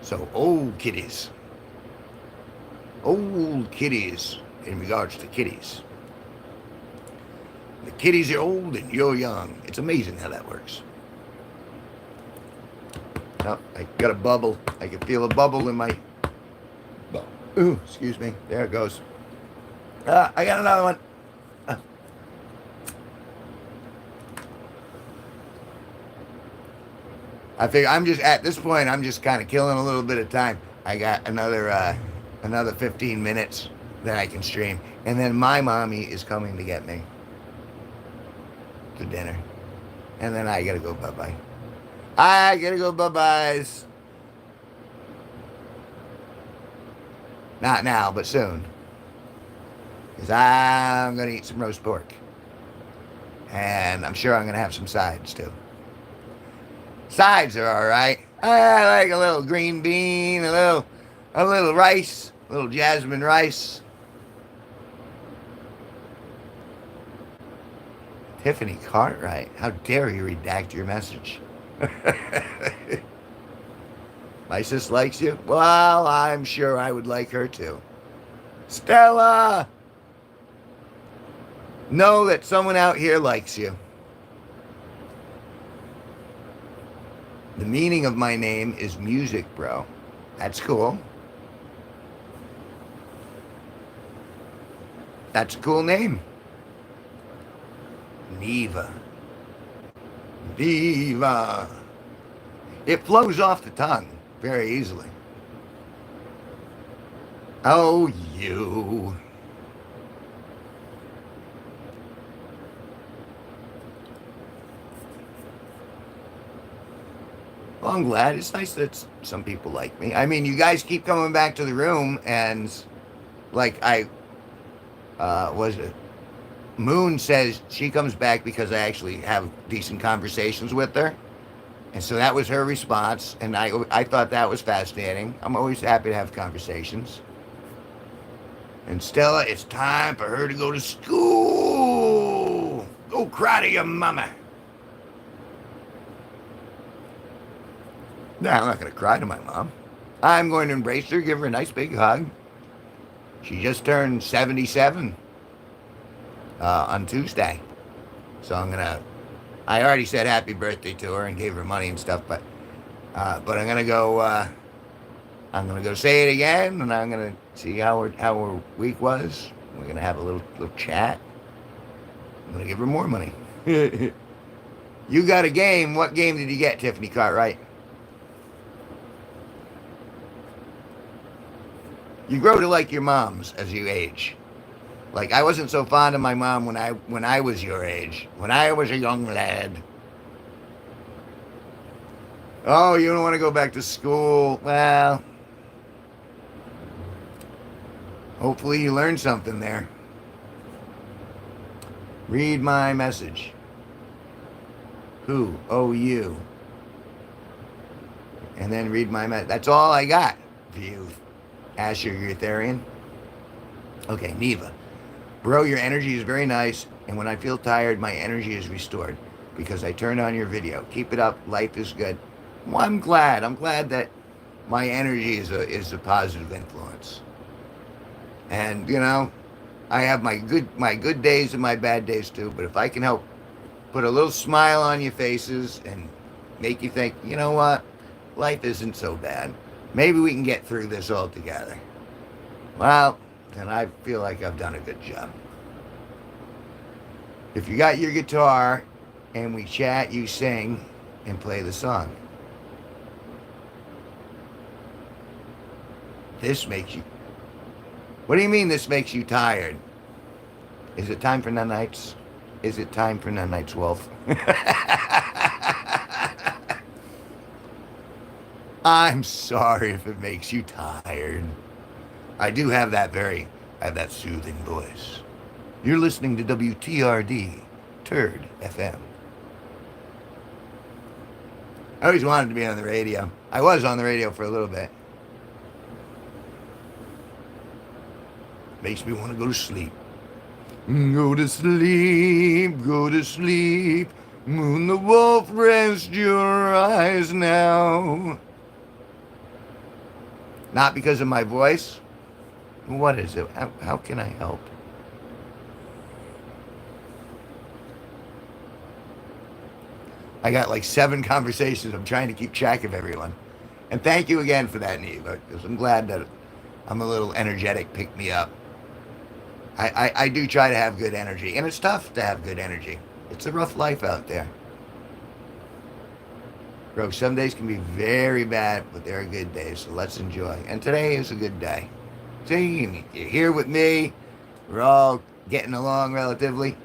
So, old kitties. Old kitties in regards to kitties. The kitties are old and you're young. It's amazing how that works. Oh, I got a bubble. I can feel a bubble in my... Ooh, excuse me. There it goes. I got another one. I figure I'm just, at this point, I'm just kind of killing a little bit of time. I got another 15 minutes that I can stream. And then my mommy is coming to get me to dinner. And then I gotta go bye-bye. I gotta go bye-byes. Not now, but soon. Because I'm gonna eat some roast pork. And I'm sure I'm gonna have some sides, too. Sides are all right. I like a little green bean, a little rice, a little jasmine rice. Tiffany Cartwright, how dare you redact your message? My sis likes you? Well, I'm sure I would like her too. Stella! Know that someone out here likes you. The meaning of my name is music, bro. That's cool. That's a cool name. Neva. Diva. It flows off the tongue very easily. Oh, you. Well, I'm glad. It's nice that some people like me. I mean, you guys keep coming back to the room, and like was it? Moon says she comes back because I actually have decent conversations with her, and so that was her response, and I thought that was fascinating. I'm always happy to have conversations. And Stella, it's time for her to go to school. Go cry to your mama. No, I'm not going to cry to my mom. I'm going to embrace her, give her a nice big hug. She just turned 77 on Tuesday. So I already said happy birthday to her and gave her money and stuff, but I'm going to go say it again, and I'm going to see how her week was. We're going to have a little chat. I'm going to give her more money. You got a game. What game did you get, Tiffany Cartwright? You grow to like your moms as you age. Like, I wasn't so fond of my mom when I was your age. When I was a young lad. Oh, you don't want to go back to school. Well, hopefully you learned something there. Read my message. Who? Oh, you. And then read my message. That's all I got for you, Asher Eutherian. Okay, Neva. Bro, your energy is very nice, and when I feel tired, my energy is restored because I turned on your video. Keep it up. Life is good. Well, I'm glad. I'm glad that my energy is a positive influence. And, you know, I have my good days and my bad days too, but if I can help put a little smile on your faces and make you think, you know what, life isn't so bad. Maybe we can get through this all together. Well, then I feel like I've done a good job. If you got your guitar and we chat, you sing and play the song. This makes you. What do you mean this makes you tired? Is it time for nanites? Is it time for nanites, Wolf? I'm sorry if it makes you tired. I do have I have that soothing voice. You're listening to WTRD, Turd FM. I always wanted to be on the radio. I was on the radio for a little bit. Makes me want to go to sleep. Go to sleep, go to sleep. Moon the wolf, rest your eyes now. Not because of my voice. What is it? How can I help? I got like 7 conversations. I'm trying to keep track of everyone. And thank you again for that, Neva, because I'm glad that I'm a little energetic. Pick me up. I do try to have good energy, and it's tough to have good energy. It's a rough life out there. Bro, some days can be very bad, but there are good days, so let's enjoy. And today is a good day. See, you're here with me. We're all getting along relatively.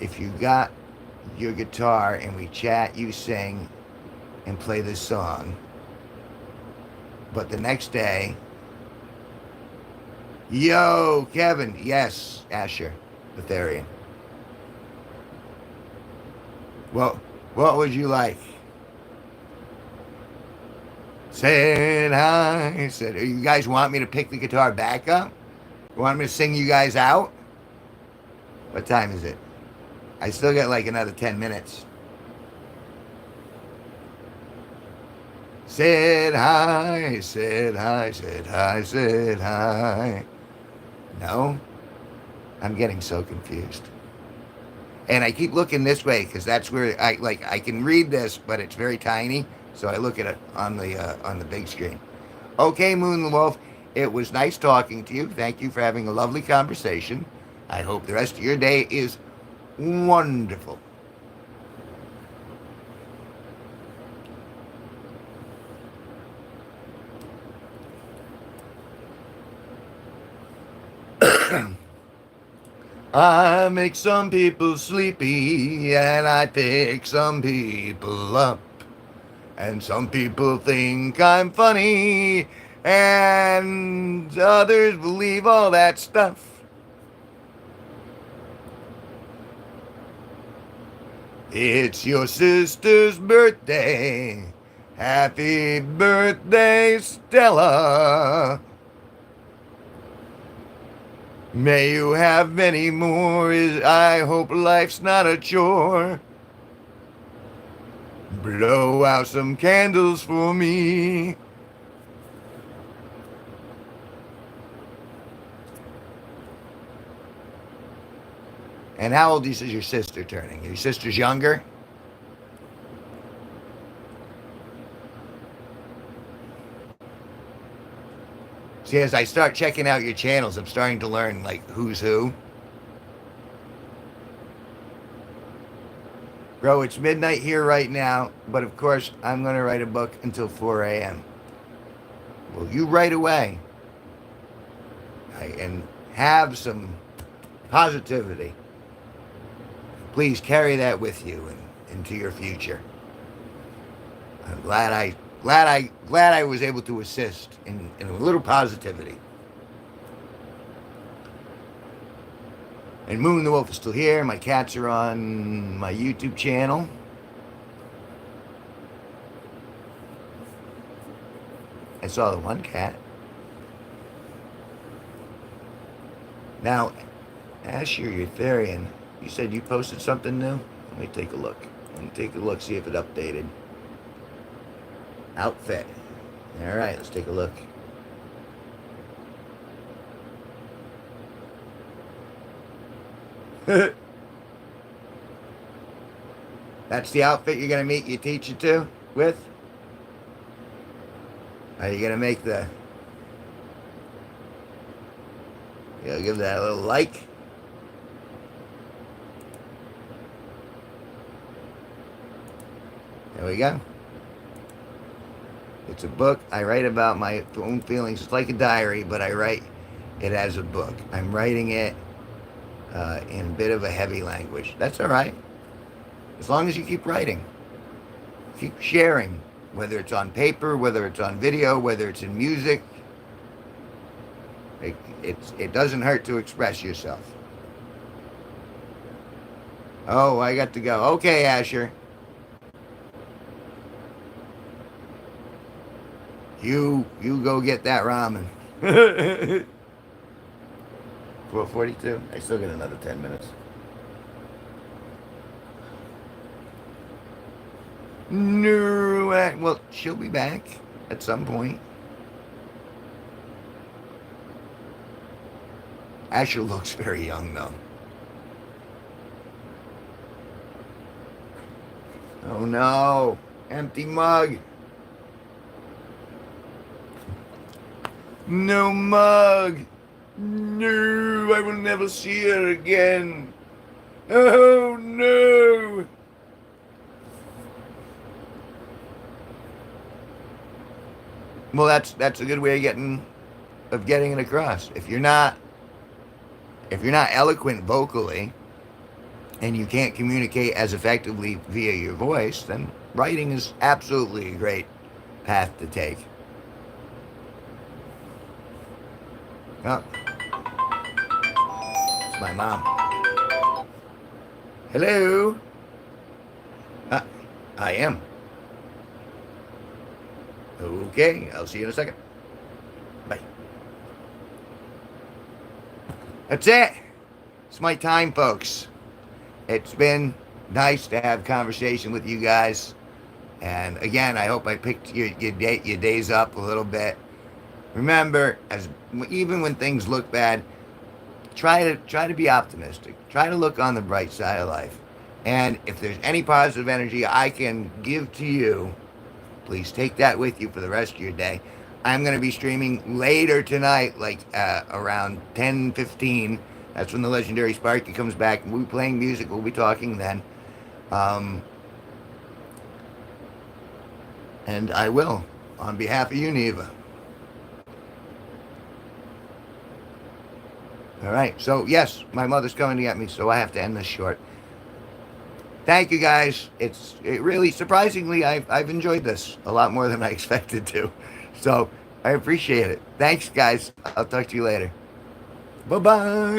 If you got your guitar and we chat, you sing and play this song. But the next day, yo, Kevin, yes, Asher, Betharian. Well, what would you like? Said hi, said, you guys want me to pick the guitar back up? You want me to sing you guys out? What time is it? I still got like another 10 minutes. Said hi, said hi, said hi, said hi. No? I'm getting so confused. And I keep looking this way because that's where I can read this, but it's very tiny. So I look at it on the big screen. Okay, Moon the Wolf, it was nice talking to you. Thank you for having a lovely conversation. I hope the rest of your day is wonderful. I make some people sleepy and I pick some people up. And some people think I'm funny and others believe all that stuff. It's your sister's birthday. Happy birthday, Stella. May you have many more. I hope life's not a chore. Blow out some candles for me. And how old is your sister turning? Your sister's younger? See, as I start checking out your channels, I'm starting to learn, like, who's who. Bro, it's midnight here right now, but of course, I'm going to write a book until 4 a.m. Well, you write away. And have some positivity. Please carry that with you into your future. I'm glad I was able to assist in a little positivity. And Moon the Wolf is still here. My cats are on my YouTube channel. I saw the one cat. Now, Asher Eutherian, you said you posted something new? Let me take a look. See if it updated. Outfit. All right, let's take a look. That's the outfit you're going to meet your teacher with? Are you going to make you'll give that a little like? There we go. It's a book. I write about my own feelings. It's like a diary, but I write it as a book. I'm writing it in a bit of a heavy language. That's all right. As long as you keep writing, keep sharing, whether it's on paper, whether it's on video, whether it's in music. It doesn't hurt to express yourself. Oh, I got to go. Okay, Asher. You go get that ramen. 4:42. I still got another 10 minutes. No, well, she'll be back at some point. Asher looks very young though. Oh no, empty mug. No mug. No, I will never see her again. Oh no. Well, that's a good way of getting it across. If you're not eloquent vocally and you can't communicate as effectively via your voice, then writing is absolutely a great path to take. Oh, it's my mom. Hello? Uh, I am. Okay, I'll see you in a second. Bye. That's it. It's my time, folks. It's been nice to have conversation with you guys. And again, I hope I picked your days up a little bit. Remember, even when things look bad, try to be optimistic. Try to look on the bright side of life. And if there's any positive energy I can give to you, please take that with you for the rest of your day. I'm going to be streaming later tonight, like around 10:15. That's when the legendary Sparky comes back. We'll be playing music. We'll be talking then. And I will, on behalf of you, Neva. All right. So, yes, my mother's coming to get me, so I have to end this short. Thank you, guys. It really, surprisingly, I've enjoyed this a lot more than I expected to. So I appreciate it. Thanks, guys. I'll talk to you later. Bye-bye.